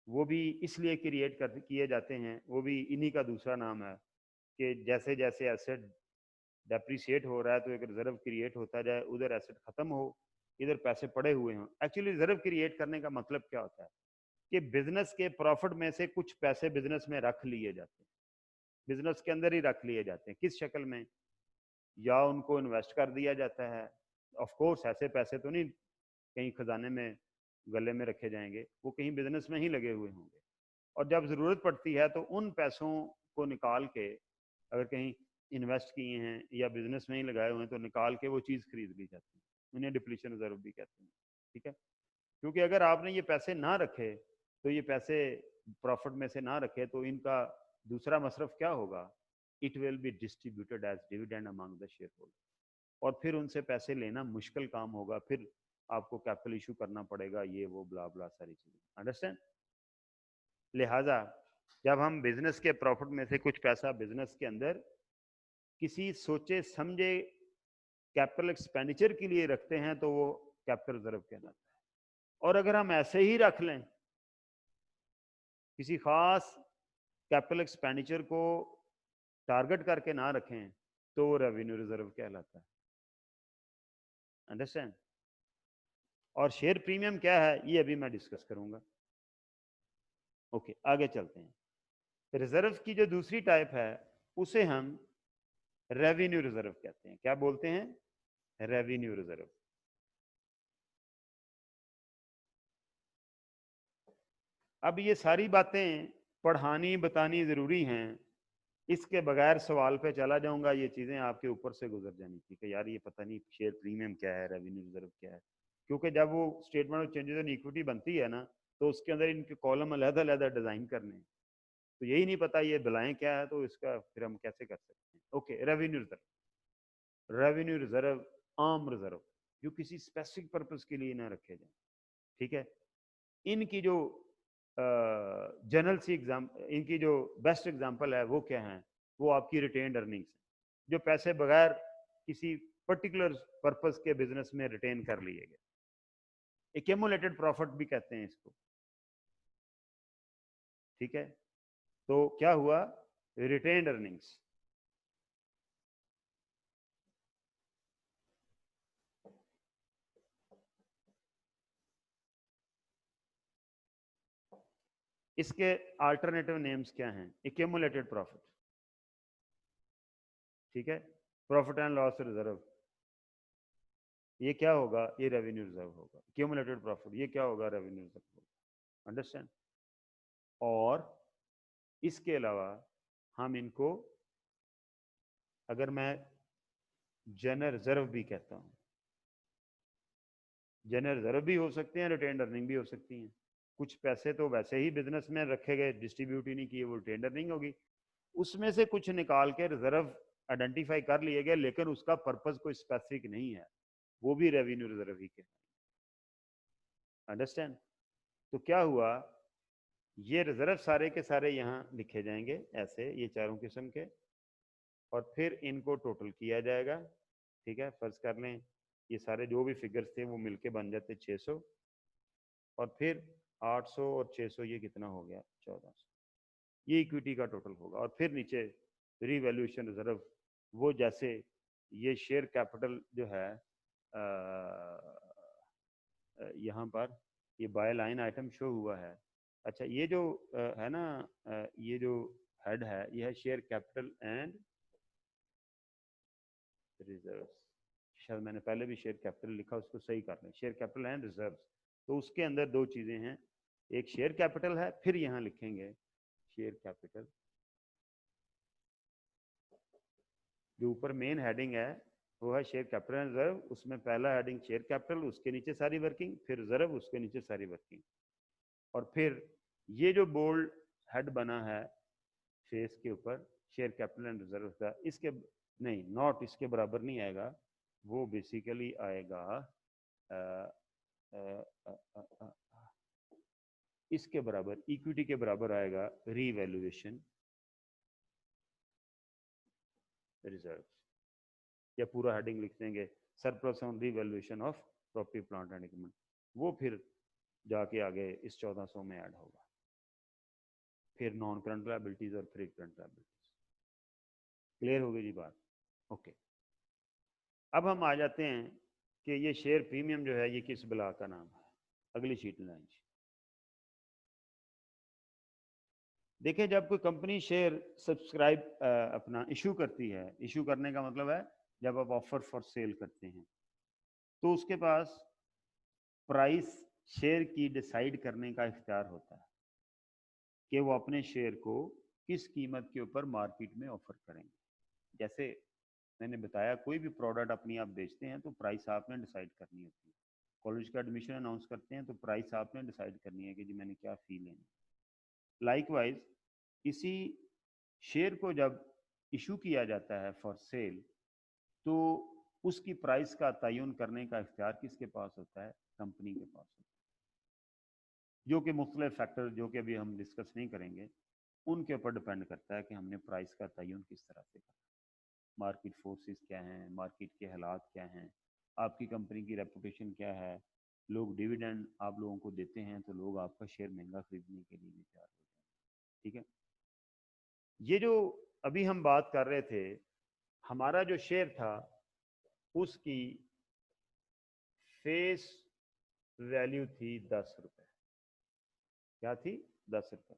वो भी इसलिए क्रिएट कर किए जाते हैं, वो भी इन्हीं का दूसरा नाम है कि जैसे जैसे एसेट डेप्रिसिएट हो रहा है तो एक रिजर्व क्रिएट होता जाए, उधर एसेट खत्म हो, इधर पैसे पड़े हुए हों। एक्चुअली रिजर्व क्रिएट करने का मतलब क्या होता है कि बिजनेस के प्रॉफिट में से कुछ पैसे बिजनेस में रख लिए जाते हैं, बिजनेस के अंदर ही रख लिए जाते हैं। किस शक्ल में? या उनको इन्वेस्ट कर दिया जाता है, ऑफ कोर्स ऐसे पैसे तो नहीं कहीं खजाने में गले में रखे जाएंगे, वो कहीं बिजनेस में ही लगे हुए होंगे, और जब ज़रूरत पड़ती है तो उन पैसों को निकाल के अगर कहीं इन्वेस्ट किए हैं या बिजनेस में ही लगाए हुए हैं तो निकाल के वो चीज़ खरीद ली जाती है, उन्हें डिप्लीशन रिजर्व भी कहते हैं। ठीक है, क्योंकि अगर आपने ये पैसे ना रखे तो ये पैसे प्रॉफिट में से ना रखे तो इनका दूसरा मसरफ क्या होगा, it will be distributed as dividend among the shareholder, और फिर उनसे पैसे लेना मुश्किल काम होगा, फिर आपको कैपिटल इशू करना पड़ेगा, ये वो ब्ला ब्ला सारी चीजें। अंडरस्टैंड? लिहाजा जब हम बिजनेस के प्रॉफिट में से कुछ पैसा बिजनेस के अंदर किसी सोचे समझे कैपिटल एक्सपेंडिचर के लिए रखते हैं तो वो कैपिटल रिजर्व कहलाता है। और अगर हम ऐसे ही रख लें, किसी खास कैपिटल एक्सपेंडिचर को टारगेट करके ना रखें, तो वो रेवेन्यू रिजर्व कहलाता है। अंडरस्टैंड? और शेयर प्रीमियम क्या है ये अभी मैं डिस्कस करूंगा। ओके, आगे चलते हैं। रिजर्व की जो दूसरी टाइप है उसे हम रेवेन्यू रिजर्व कहते हैं। क्या बोलते हैं? Revenue reserve. अब ये सारी बातें पढ़ानी बतानी जरूरी हैं, इसके बगैर सवाल पे चला जाऊंगा, ये चीजें आपके ऊपर से गुजर जानी थी कि यार ये पता नहीं शेयर प्रीमियम क्या है, रेवेन्यू रिजर्व क्या है। क्योंकि जब वो statement of changes in equity बनती है ना, तो उसके अंदर इनके कॉलम अलग-अलग डिजाइन करने हैं, तो यही नहीं पता ये बलाएं क्या है, तो इसका फिर हम कैसे कर सकते हैं। Okay, revenue reserve. Revenue reserve आम रिजर्व जो किसी स्पेसिफिक पर्पज के लिए ना रखे जाए। ठीक है, इनकी जो जनरल सी इनकी जो बेस्ट एग्जांपल है वो क्या है, वो आपकी रिटेन्ड अर्निंग्स है, जो पैसे बगैर किसी पर्टिकुलर पर्पस के बिजनेस में रिटेन कर लिए गए। एक्यूमुलेटेड प्रॉफिट भी कहते हैं इसको। ठीक है, तो क्या हुआ, रिटेन्ड अर्निंग्स। इसके अल्टरनेटिव नेम्स क्या हैं? एक्यूमुलेटेड प्रॉफिट, ठीक है, प्रॉफिट एंड लॉस रिजर्व, ये क्या होगा, ये रेवेन्यू रिजर्व होगा। एक्यूमुलेटेड प्रॉफिट ये क्या होगा, रेवेन्यू रिजर्व होगा। अंडरस्टैंड? और इसके अलावा हम इनको, अगर मैं जनरल रिजर्व भी कहता हूं, जनरल रिजर्व भी हो सकते हैं, रिटेन्ड अर्निंग भी हो सकती हैं। कुछ पैसे तो वैसे ही बिजनेस में रखे गए, डिस्ट्रीब्यूट ही नहीं किए, वो रिटेन्ड अर्निंग होगी। उसमें से कुछ निकाल के रिजर्व आइडेंटिफाई कर लिए गए, लेकिन उसका पर्पस कोई स्पेसिफिक नहीं है, वो भी रेवेन्यू रिजर्व ही के। अंडरस्टैंड? तो क्या हुआ, ये रिजर्व सारे के सारे यहाँ लिखे जाएंगे ऐसे, ये चारों किस्म के, और फिर इनको टोटल किया जाएगा। ठीक है, फर्ज कर लें ये सारे जो भी फिगर्स थे वो मिलके बन जाते 600, और फिर 800 और 600 ये कितना हो गया, 1400। ये इक्विटी का टोटल होगा। और फिर नीचे रीवैल्यूएशन रिजर्व, वो जैसे ये शेयर कैपिटल जो है यहाँ पर ये बाय लाइन आइटम शो हुआ है। अच्छा, ये जो है ना, ये जो हेड है ये है शेयर कैपिटल एंड रिजर्व्स। शायद मैंने पहले भी शेयर कैपिटल लिखा, उसको सही कर लें, शेयर कैपिटल एंड रिजर्व्स। तो उसके अंदर दो चीजें हैं, एक शेयर कैपिटल है, फिर यहाँ लिखेंगे शेयर कैपिटल, जो ऊपर मेन हेडिंग है वो है शेयर कैपिटल एंड रिजर्व, उसमें पहला हेडिंग शेयर कैपिटल, उसके नीचे सारी वर्किंग, फिर रिजर्व, उसके नीचे सारी वर्किंग। और फिर ये जो बोल्ड हेड बना है फेस के ऊपर, शेयर कैपिटल एंड रिजर्व का, इसके नहीं, नॉट इसके बराबर नहीं आएगा, वो बेसिकली आएगा आ, आ, आ, आ, आ, इसके बराबर, इक्विटी के बराबर आएगा रीवैल्यूएशन रिजर्व, या पूरा हेडिंग लिख देंगे surplus on revaluation of property plant and equipment. वो फिर जाके आगे इस 1400 में ऐड होगा, फिर नॉन करंट लायबिलिटीज और फिर करंट लायबिलिटीज। क्लियर हो गई जी बात? ओके, अब हम आ जाते हैं कि ये शेयर प्रीमियम जो है ये किस बला का नाम है। अगली शीट में आएंगे। देखिए, जब कोई कंपनी शेयर सब्सक्राइब अपना इशू करती है, इशू करने का मतलब है जब आप ऑफर फॉर सेल करते हैं, तो उसके पास प्राइस शेयर की डिसाइड करने का इख्तियार होता है कि वो अपने शेयर को किस कीमत के ऊपर मार्केट में ऑफर करेंगे। जैसे मैंने बताया, कोई भी प्रोडक्ट अपनी आप बेचते हैं तो प्राइस आपने डिसाइड करनी होती है। कॉलेज का एडमिशन अनाउंस करते हैं तो प्राइस आपने डिसाइड करनी है कि जी मैंने क्या फी लेनी है। लाइकवाइज इसी शेयर को जब इशू किया जाता है फॉर सेल, तो उसकी प्राइस का तयन करने का इख्तियार किसके पास होता है? कंपनी के पास होता है, जो कि मुख्तलिफ फैक्टर जो कि अभी हम डिस्कस नहीं करेंगे उनके ऊपर डिपेंड करता है कि हमने प्राइस का तयन किस तरह से करना है। मार्केट फोर्सेस क्या हैं, मार्केट के हालात क्या हैं, आपकी कंपनी की रेपुटेशन क्या है, लोग डिविडेंड आप लोगों को देते हैं तो लोग आपका शेयर महंगा खरीदने के लिए भी तैयार हो जाए। ठीक है, ये जो अभी हम बात कर रहे थे, हमारा जो शेयर था उसकी फेस वैल्यू थी 10 रुपए। क्या थी? 10 रुपए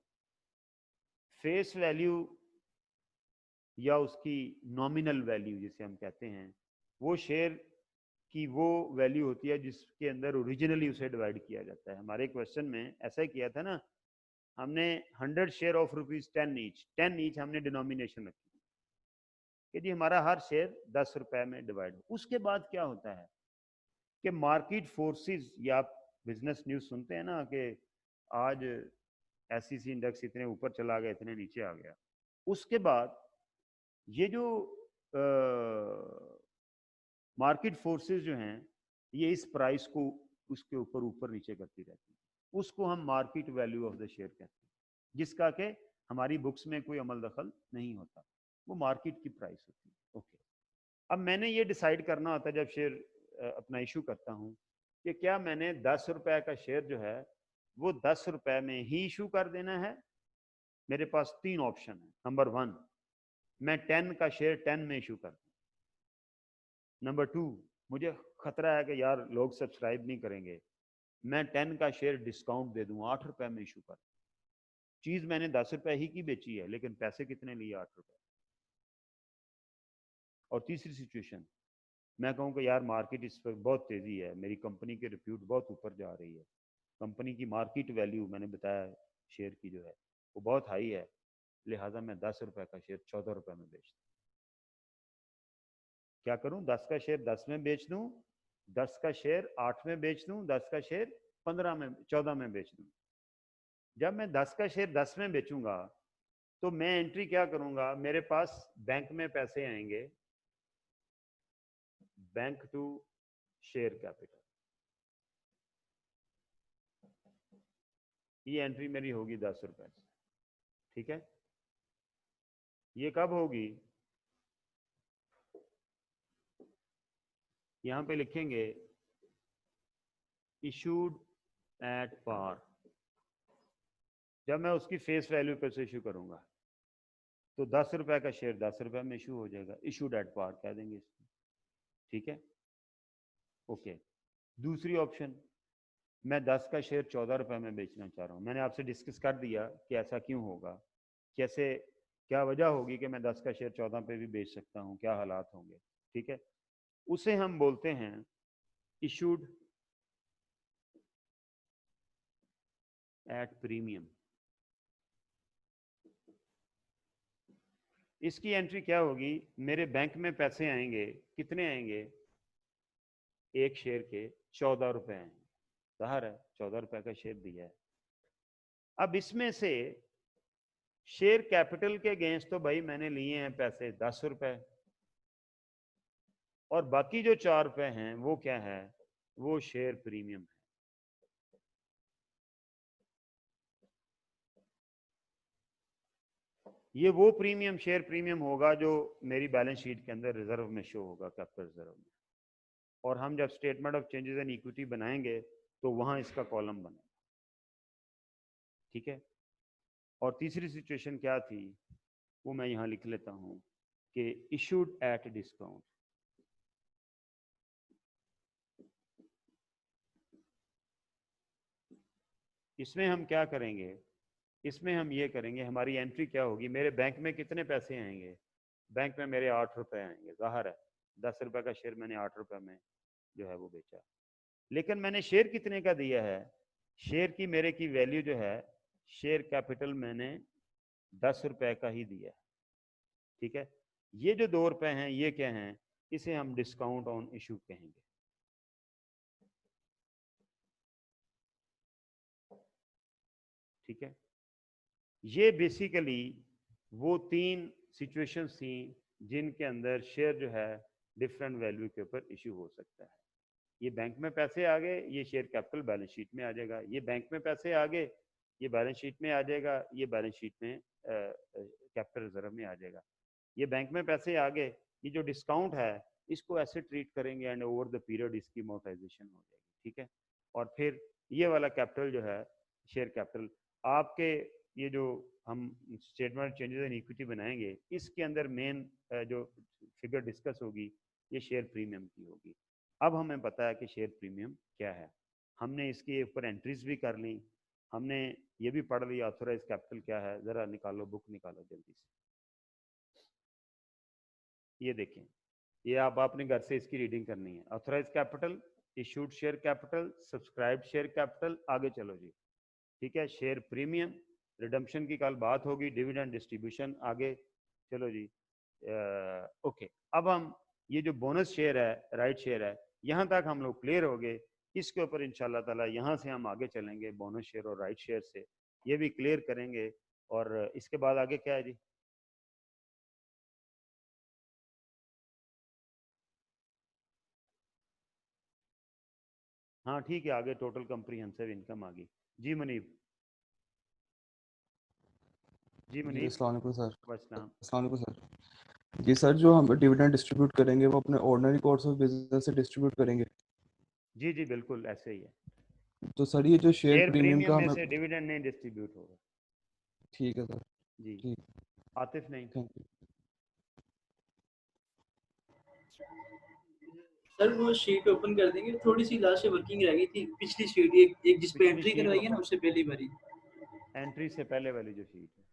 फेस वैल्यू, या उसकी नॉमिनल वैल्यू जिसे हम कहते हैं, वो शेयर की वो वैल्यू होती है जिसके अंदर ओरिजिनली उसे डिवाइड किया जाता है। हमारे क्वेश्चन में ऐसा ही किया था ना, हमने 100 शेयर ऑफ रुपीज 10 ईच हमने डिनोमिनेशन रखी कि जी हमारा हर शेयर 10 रुपए में डिवाइड। उसके बाद क्या होता है कि मार्केट फोर्सेस, या आप बिजनेस न्यूज सुनते हैं ना कि आज एसईसी इंडेक्स इतने ऊपर चला गया, इतने नीचे आ गया। उसके बाद ये जो मार्केट फोर्सेस जो हैं, ये इस प्राइस को उसके ऊपर ऊपर नीचे करती रहती है। उसको हम market value of the share कहते हैं, जिसका के हमारी बुक्स में कोई अमल दखल नहीं होता, वो मार्केट की प्राइस होती है। ओके, अब मैंने ये डिसाइड करना होता है जब शेयर अपना इशू करता हूँ कि क्या मैंने 10 रुपए का शेयर जो है वो 10 रुपए में ही इशू कर देना है। मेरे पास 3 ऑप्शन है। नंबर 1, मैं 10 का शेयर 10 में इशू कर दूं। नंबर 2, मुझे खतरा है कि यार लोग सब्सक्राइब नहीं करेंगे, मैं 10 का शेयर डिस्काउंट दे दूं, 8 रुपए में इशू कर। चीज मैंने 10 रुपए ही की बेची है, लेकिन पैसे कितने लिए? 8 रुपए। और तीसरी सिचुएशन, मैं कहूँ कि यार मार्केट इस पर बहुत तेजी है, मेरी कंपनी की रिप्यूट बहुत ऊपर जा रही है, कंपनी की मार्केट वैल्यू मैंने बताया शेयर की जो है वो बहुत हाई है, लिहाजा मैं 10 रुपए का शेयर 14 रुपए में बेच दूं। क्या करूं? 10 का शेयर 10 में बेच दूं, 10 का शेयर 8 में बेच दूं, 10 का शेयर 14 में बेच दूं। जब मैं 10 का शेयर 10 में बेचूंगा तो मैं एंट्री क्या करूंगा? मेरे पास बैंक में पैसे आएंगे, बैंक टू शेयर कैपिटल, ये एंट्री मेरी होगी 10 रुपए से। ठीक है, ये कब होगी? यहां पे लिखेंगे इशूड एट पार। जब मैं उसकी फेस वैल्यू पर से इशू करूंगा तो 10 रुपए का शेयर 10 रुपए में इशू हो जाएगा, इशूड एट पार कह देंगे इसको। ठीक है, ओके। दूसरी ऑप्शन, मैं 10 का शेयर 14 रुपए में बेचना चाह रहा हूँ। मैंने आपसे डिस्कस कर दिया कि ऐसा क्यों होगा, कैसे, क्या वजह होगी कि मैं 10 का शेयर 14 पे भी बेच सकता हूँ, क्या हालात होंगे। ठीक है, उसे हम बोलते हैं इशूड एट प्रीमियम। इसकी एंट्री क्या होगी? मेरे बैंक में पैसे आएंगे, कितने आएंगे? एक शेयर के 14 रुपए आएंगे, जाहिर है 14 रुपए का शेयर दिया है। अब इसमें से शेयर कैपिटल के अगेंस्ट तो भाई मैंने लिए हैं पैसे 10 रुपए, और बाकी जो 4 रुपए हैं वो क्या है? वो शेयर प्रीमियम है। ये वो प्रीमियम, शेयर प्रीमियम होगा जो मेरी बैलेंस शीट के अंदर रिजर्व में शो होगा, कैपिटल रिजर्व में। और हम जब statement of changes in equity बनाएंगे तो वहां इसका कॉलम बनेगा। ठीक है, और तीसरी सिचुएशन क्या थी वो मैं यहां लिख लेता हूं कि इशूड एट डिस्काउंट। इसमें हम क्या करेंगे? इसमें हम ये करेंगे, हमारी एंट्री क्या होगी? मेरे बैंक में कितने पैसे आएंगे? बैंक में मेरे 8 रुपए आएंगे, जाहिर है 10 रुपए का शेयर मैंने 8 रुपए में जो है वो बेचा। लेकिन मैंने शेयर कितने का दिया है? शेयर की मेरे की वैल्यू जो है, शेयर कैपिटल मैंने ₹10 का ही दिया है। ठीक है, ये जो ₹2 हैं ये क्या हैं, इसे हम डिस्काउंट ऑन इशू कहेंगे। ठीक है, ये बेसिकली वो 3 सिचुएशंस थी जिनके अंदर शेयर जो है डिफरेंट वैल्यू के ऊपर इशू हो सकता है। ये बैंक में पैसे आ गए, ये शेयर कैपिटल बैलेंस शीट में आ जाएगा। ये बैंक में पैसे आ गए, ये बैलेंस शीट में आ जाएगा। ये बैलेंस शीट में कैपिटल रिजर्व में आ जाएगा। ये बैंक में पैसे आ गए, ये जो डिस्काउंट है इसको ऐसे ट्रीट करेंगे एंड ओवर द पीरियड इसकी मोटाइजेशन हो जाएगी। ठीक है, और फिर ये वाला कैपिटल जो है शेयर कैपिटल, आपके ये जो हम स्टेटमेंट चेंजेस इन इक्विटी बनाएंगे इसके अंदर मेन जो फिगर डिस्कस होगी ये शेयर प्रीमियम की होगी। अब हमें पता है कि शेयर प्रीमियम क्या है, हमने इसके ऊपर एंट्रीज भी कर ली, हमने ये भी पढ़ लिया ऑथोराइज कैपिटल क्या है। जरा निकालो, बुक निकालो जल्दी से। ये देखें, ये आपने घर से इसकी रीडिंग करनी है। Authorise capital, issued share capital, subscribed share capital, आगे चलो जी। ठीक है, शेयर प्रीमियम, रिडम्पशन की कल बात होगी, डिविडेंड डिस्ट्रीब्यूशन, आगे चलो जी। ओके, अब हम ये जो बोनस शेयर है, राइट शेयर है, यहाँ तक हम लोग क्लियर हो गए। इसके ऊपर इंशाल्लाह ताला यहाँ से हम आगे चलेंगे बोनस शेयर और राइट शेयर से, ये भी क्लियर करेंगे। और इसके बाद आगे क्या है जी? हाँ ठीक है, आगे टोटल कंप्रीहेंसिव इनकम आ गई। जी मुनीब, जी जी मुनीब, अस्सलाम वालेकुम सर। वसलाम। अस्सलाम वालेकुम सर। जी सर, जो हम डिविडेंड डिस्ट्रीब्यूट करेंगे वो अपने ऑर्डिनरी कोर्स ऑफ बिजनेस से डिस्ट्रीब्यूट करेंगे। जी जी बिल्कुल ऐसे ही है। तो सर ये जो शेयर शेयर प्रीमियम प्रीमियम का में हमें, से डिविडेंड नहीं डिस्ट्रीब्यूट होगा। ठीक है सर। जी, ठीक, आतिफ नहीं। Thank you. सर वो शीट ओपन कर देंगे, थोड़ी सी लास्ट से वर्किंग रह गई थी, पिछली शीट एक जिस पे पिछली एंट्री शीट करवाई है ना ओपन, उससे पहली बारी। एंट्री से पहले वाली जो शीट है,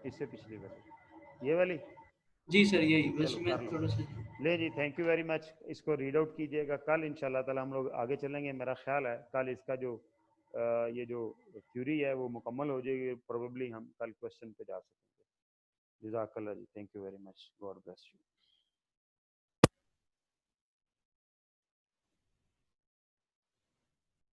इससे पिछली वाली, ये वाली। जी सर यही, बस चलो मैं कर लो। थोड़ा सा। ले जी, थैंक यू वेरी मच। इसको रीड आउट कीजिएगा, कल इंशाल्लाह ताला हम लोग आगे चलेंगे। मेरा ख्याल है कल इसका जो ये जो थ्योरी है वो मुकम्मल हो जाएगी, प्रोबेबली हम कल क्वेश्चन पे जा सकेंगे। जज़ाकल्लाह जी, thank you very much, God bless you.